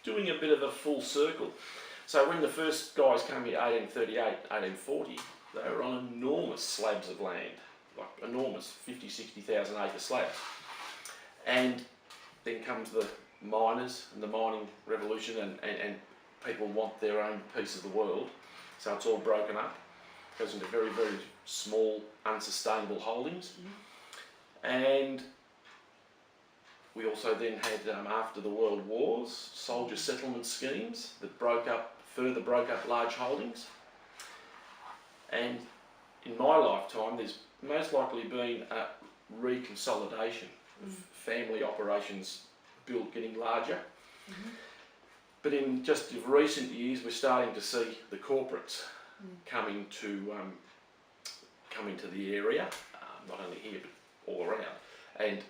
doing a bit of a full circle. So when the first guys came here, 1838, 1840, they were on enormous slabs of land, like enormous 50, 60,000 acre slabs. And then comes the miners and the mining revolution, and people want their own piece of the world. So it's all broken up, goes into very, very small, unsustainable holdings. And we also then had, after the World Wars, soldier settlement schemes that further broke up large holdings. And in my lifetime, there's most likely been a reconsolidation of family operations getting larger. But in just recent years, we're starting to see the corporates come into the area, not only here but all around, and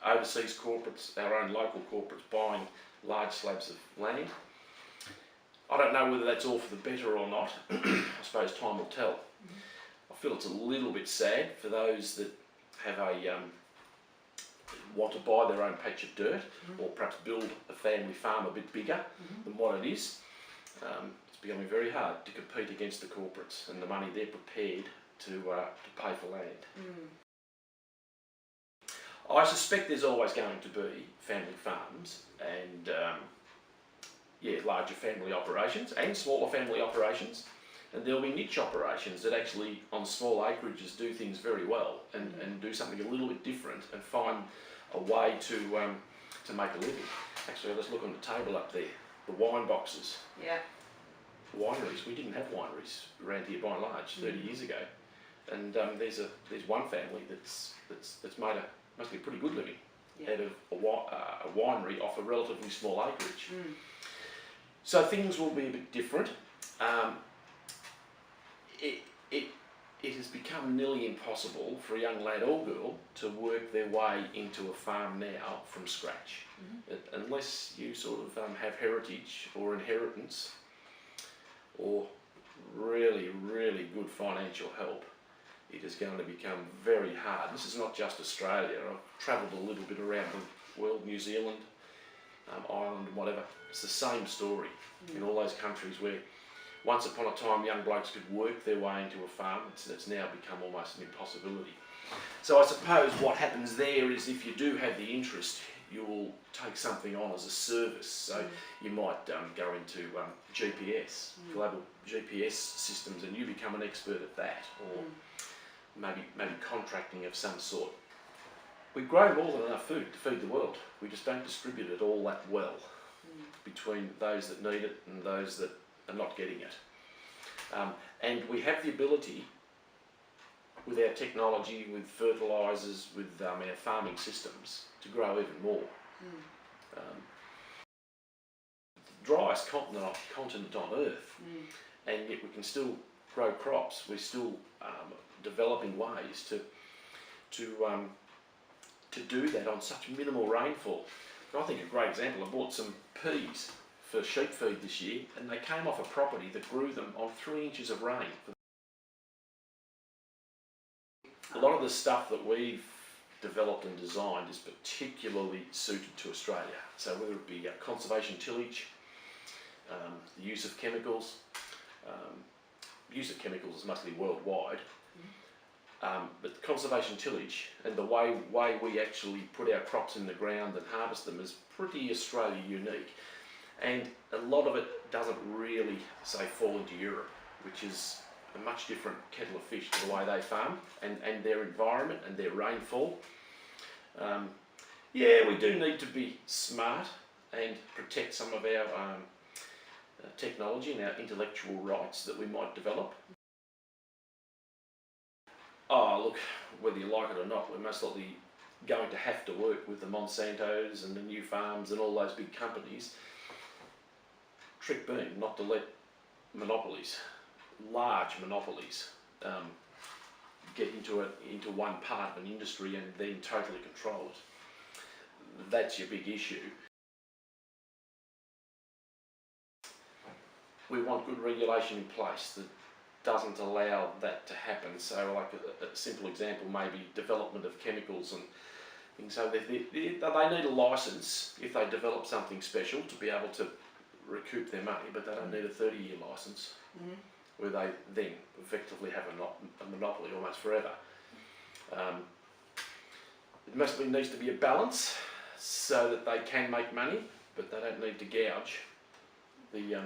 overseas corporates, our own local corporates, buying large slabs of land. I don't know whether that's all for the better or not. I suppose time will tell. I feel it's a little bit sad for those that have want to buy their own patch of dirt, or perhaps build a family farm a bit bigger than what it is. It's becoming very hard to compete against the corporates and the money they're prepared to pay for land. I suspect there's always going to be family farms and larger family operations and smaller family operations, and there'll be niche operations that actually on small acreages do things very well and do something a little bit different and find a way to make a living. Actually, let's look on the table up there, the wine boxes. Yeah. Wineries. We didn't have wineries around here by and large 30 years ago, and there's one family that's made must be a pretty good living out of a winery off a relatively small acreage. So things will be a bit different. It has become nearly impossible for a young lad or girl to work their way into a farm now from scratch, unless you sort of have heritage or inheritance or really, really good financial help. It is going to become very hard. This is not just Australia. I've travelled a little bit around the world, New Zealand, Ireland, whatever. It's the same story in all those countries where once upon a time young blokes could work their way into a farm. It's now become almost an impossibility. So I suppose what happens there is if you do have the interest, you will take something on as a service. So you might go into GPS, global GPS systems, and you become an expert at that, or maybe contracting of some sort. We grow more than enough food to feed the world. We just don't distribute it all that well between those that need it and those that are not getting it. And we have the ability, with our technology, with fertilisers, with our farming systems, to grow even more. The driest continent on Earth, and yet we can still grow crops. We're still developing ways to do that on such minimal rainfall. And I think a great example, I bought some peas for sheep feed this year, and they came off a property that grew them on 3 inches of rain. A lot of the stuff that we've developed and designed is particularly suited to Australia. So whether it be conservation tillage, the use of chemicals, use of chemicals is mostly worldwide, but conservation tillage and the way we actually put our crops in the ground and harvest them is pretty Australia unique. And a lot of it doesn't really, say, fall into Europe, which is a much different kettle of fish to the way they farm and their environment and their rainfall. We do need to be smart and protect some of our technology and our intellectual rights that we might develop. Look, whether you like it or not, we're most likely going to have to work with the Monsantos and the New Farms and all those big companies. Trick being not to let monopolies, large monopolies, get into one part of an industry and then totally control it. That's your big issue. We want good regulation in place that doesn't allow that to happen. So like a simple example may be development of chemicals and things. So they need a license if they develop something special to be able to recoup their money, but they don't need a 30-year licence, where they then effectively have a monopoly almost forever. It mostly needs to be a balance so that they can make money, but they don't need to gouge the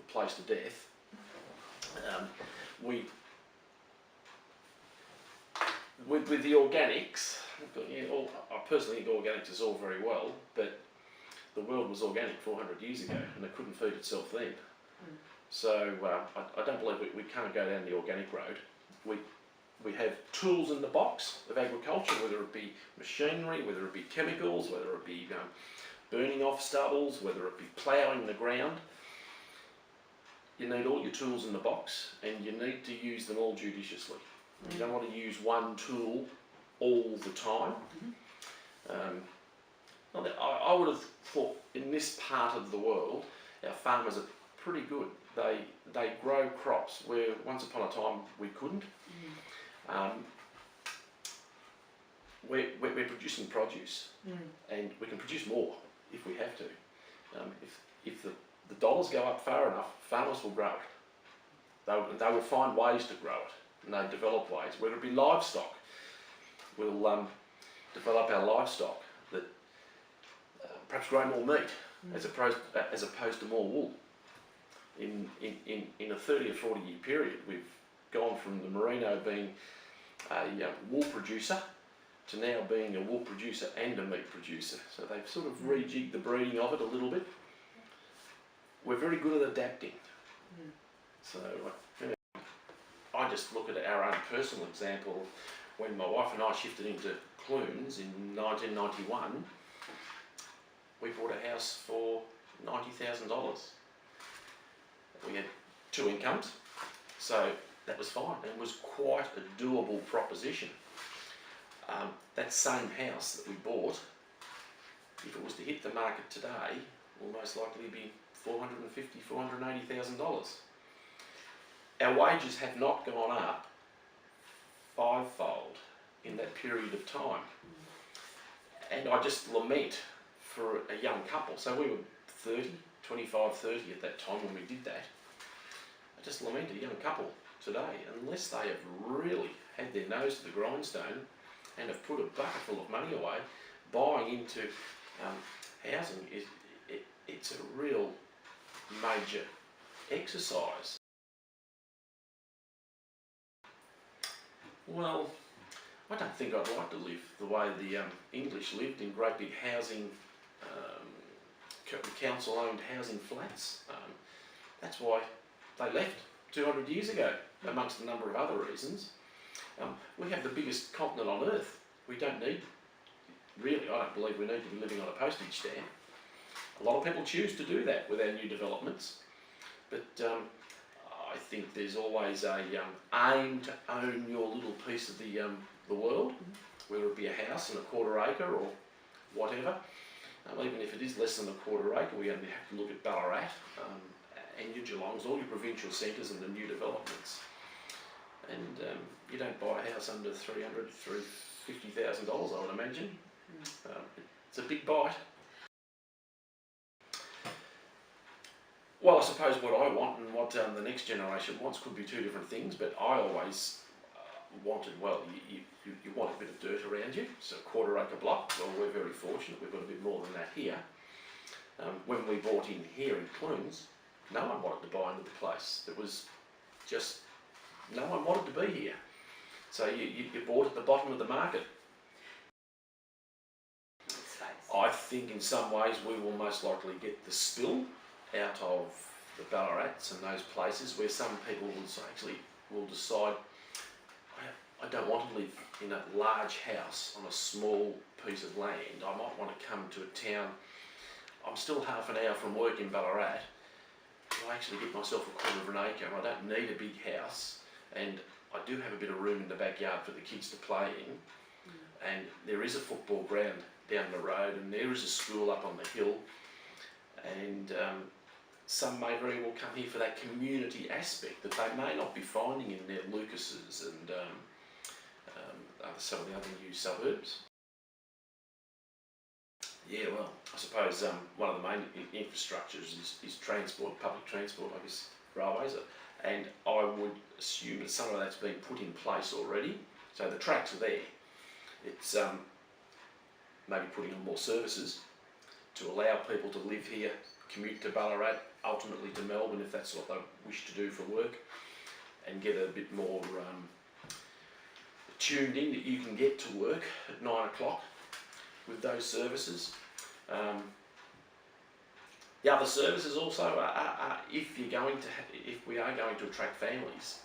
place to death. With the organics, I personally think organics is all very well, but the world was organic 400 years ago and it couldn't feed itself then. So I don't believe we can't go down the organic road. We have tools in the box of agriculture, whether it be machinery, whether it be chemicals, whether it be burning off stubbles, whether it be ploughing the ground. You need all your tools in the box and you need to use them all judiciously. You don't want to use one tool all the time. I would have thought in this part of the world, our farmers are pretty good. They grow crops where once upon a time we couldn't. We're producing produce, and we can produce more if we have to. If the dollars go up far enough, farmers will grow it. They will find ways to grow it, and they develop ways, whether it be livestock. We'll develop our livestock that perhaps grow more meat as opposed to more wool. In a 30 or 40 year period, we've gone from the merino being a wool producer to now being a wool producer and a meat producer. So they've sort of rejigged the breeding of it a little bit. We're very good at adapting. So I just look at our own personal example. When my wife and I shifted into Clunes in 1991, we bought a house for $90,000. We had 2 incomes, so that was fine. It was quite a doable proposition. That same house that we bought, if it was to hit the market today, will most likely be $450,000, $480,000. Our wages have not gone up 5-fold in that period of time. And I just lament for a young couple. So we were 25, 30 at that time when we did that. I just lament a young couple today, unless they have really had their nose to the grindstone and have put a bucket full of money away, buying into housing, it's a real major exercise. Well, I don't think I'd like to live the way the English lived in great big housing, council-owned housing flats. That's why they left 200 years ago, amongst a number of other reasons. We have the biggest continent on Earth. We don't need, really, I don't believe we need to be living on a postage stamp. A lot of people choose to do that with our new developments, but I think there's always a aim to own your little piece of the world, whether it be a house and a quarter acre or whatever. Even if it is less than a quarter acre, we only have to look at Ballarat and your Geelongs, all your provincial centres and the new developments. And you don't buy a house under $350,000, I would imagine. It's a big bite. Well, I suppose what I want and what the next generation wants could be 2 different things, but I always wanted, well, you want a bit of dirt around you, so a quarter acre block. Well, we're very fortunate, we've got a bit more than that here. When we bought in here in Clunes, no one wanted to buy into the place. It was just, no one wanted to be here. So you bought at the bottom of the market. I think in some ways we will most likely get the spill out of the Ballarats and those places where some people will decide, I don't want to live in a large house on a small piece of land. I might want to come to a town. I'm still half an hour from work in Ballarat. I actually get myself a quarter of an acre. I don't need a big house, and I do have a bit of room in the backyard for the kids to play in. And there is a football ground down the road, and there is a school up on the hill. And some may very well come here for that community aspect that they may not be finding in their Lucases and some of the other new suburbs. Yeah, well, I suppose one of the main infrastructures is transport, public transport, I guess railways, and I would assume that some of that's been put in place already. So the tracks are there. It's maybe putting on more services to allow people to live here, commute to Ballarat, ultimately to Melbourne if that's what they wish to do for work, and get a bit more tuned in that you can get to work at 9 o'clock with those services. The other services also are if we are going to attract families,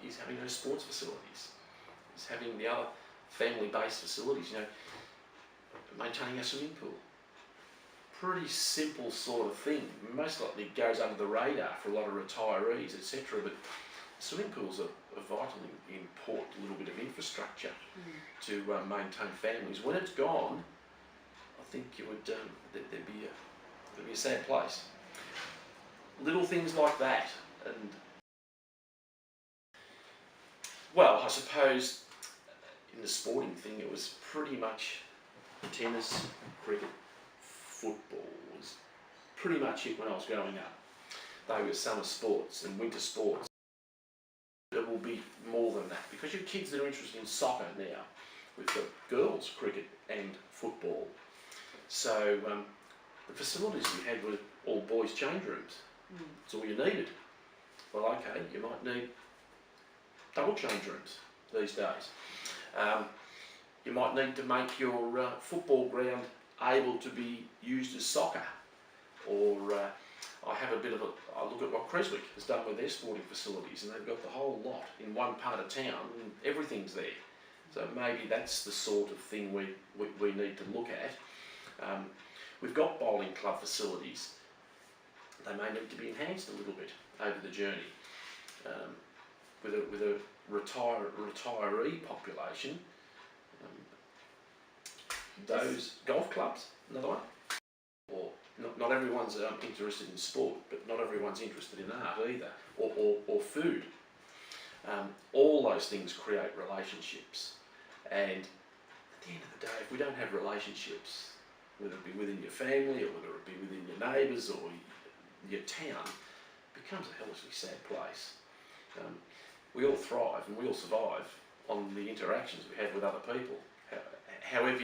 is having those sports facilities, is having the other family-based facilities. You know, maintaining a swimming pool. Pretty simple sort of thing. Most likely goes under the radar for a lot of retirees, etc. But swimming pools are vitally important. A little bit of infrastructure to maintain families. When it's gone, I think it would there'd be a sad place. Little things like that, and well, I suppose in the sporting thing, it was pretty much tennis, cricket, football was pretty much it when I was growing up. They were summer sports and winter sports. There will be more than that because your kids that are interested in soccer now, we've got girls cricket and football. So the facilities we had were all boys' change rooms. That's all you needed. Well, okay, you might need double change rooms these days. You might need to make your football ground able to be used as soccer. Or I look at what Creswick has done with their sporting facilities, and they've got the whole lot in one part of town and everything's there. So maybe that's the sort of thing we need to look at. We've got bowling club facilities. They may need to be enhanced a little bit over the journey. With a retiree population, those golf clubs, another one. Or not everyone's interested in sport, but not everyone's interested in art either, or food. All those things create relationships, and at the end of the day, if we don't have relationships, whether it be within your family or whether it be within your neighbours or your town, it becomes a hellishly sad place. We all thrive and we all survive on the interactions we have with other people. However